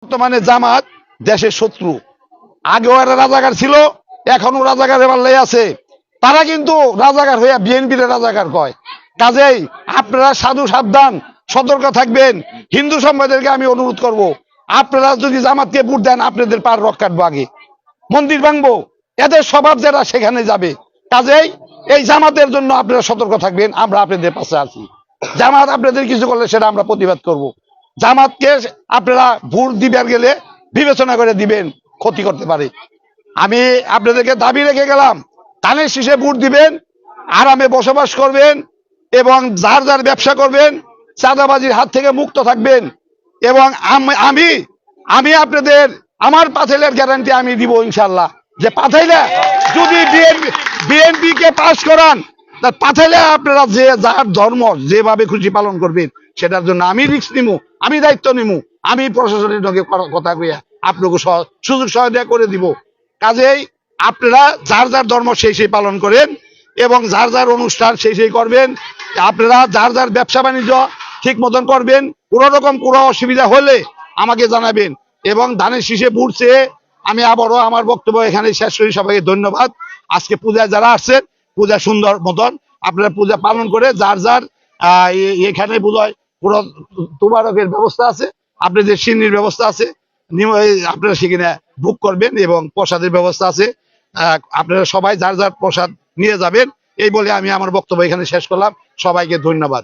বর্তমানে জামাত দেশের শত্রু। আগেও এরা রাজাকার ছিল, এখনো রাজাকারের পাল্লাই আছে। তারা কিন্তু রাজাকার হইয়া বিএনপির রাজাকার কয়। কাজেই আপনারা সাধু সাবধান, সতর্ক থাকবেন। হিন্দু সম্প্রদায়কে আমি অনুরোধ করব, আপনারা যদি জামাতকে ভোট দেন, আপনাদের পার রক কাটবো, আগে মন্দির ভাঙবো, এদের স্বভাব যারা সেখানে যাবে। কাজেই এই জামাতের জন্য আপনারা সতর্ক থাকবেন, আমরা আপনাদের পাশে আছি। জামাত আপনাদের কিছু করলে সেটা আমরা প্রতিবাদ করব। জামাতকে আপনারা ভোট দিবার গেলে বিবেচনা করে দিবেন, ক্ষতি করতে পারে। আমি আপনাদেরকে দাবি রেখে গেলাম, ধানের শীষে ভোট দিবেন, আরামে বসবাস করবেন এবং যার যার ব্যবসা করবেন, চাঁদাবাজির হাত থেকে মুক্ত থাকবেন। এবং আমি আমি আপনাদের আমার পাথেলের গ্যারান্টি আমি দিব ইনশাল্লাহ, যে পাথেলে যদি বিএনপি কে পাস করান, তার পাথেলে আপনারা যে যার ধর্ম যেভাবে খুশি পালন করবেন, সেটার জন্য আমি রিস্ক নিমু, আমি দায়িত্ব নিমু, আমি প্রশাসনের সঙ্গে কথা কইয়া আপনাকে সুযোগ সহযোগিতা করে দিব। কাজেই আপনারা যার যার ধর্ম সেই সেই পালন করেন এবং যার যার অনুষ্ঠান সেই সেই করবেন। আপনারা যার যার ব্যবসা বাণিজ্য ঠিক মতন করবেন। কোনো রকম কোনো অসুবিধা হলে আমাকে জানাবেন। এবং ধানের শীষে ভোট চেয়ে আমি আবারও আমার বক্তব্য এখানে শেষ করি। সবাইকে ধন্যবাদ। আজকে পূজায় যারা আসছেন, পূজা সুন্দর মতন আপনারা পূজা পালন করে যার যার এখানে বোধহয় পুরো তোবারকের ব্যবস্থা আছে, আপনাদের সিন্নির ব্যবস্থা আছে, আপনারা সেখানে বুক করবেন এবং প্রসাদের ব্যবস্থা আছে। আপনারা সবাই যার যার প্রসাদ নিয়ে যাবেন। এই বলে আমি আমার বক্তব্য এখানে শেষ করলাম। সবাইকে ধন্যবাদ।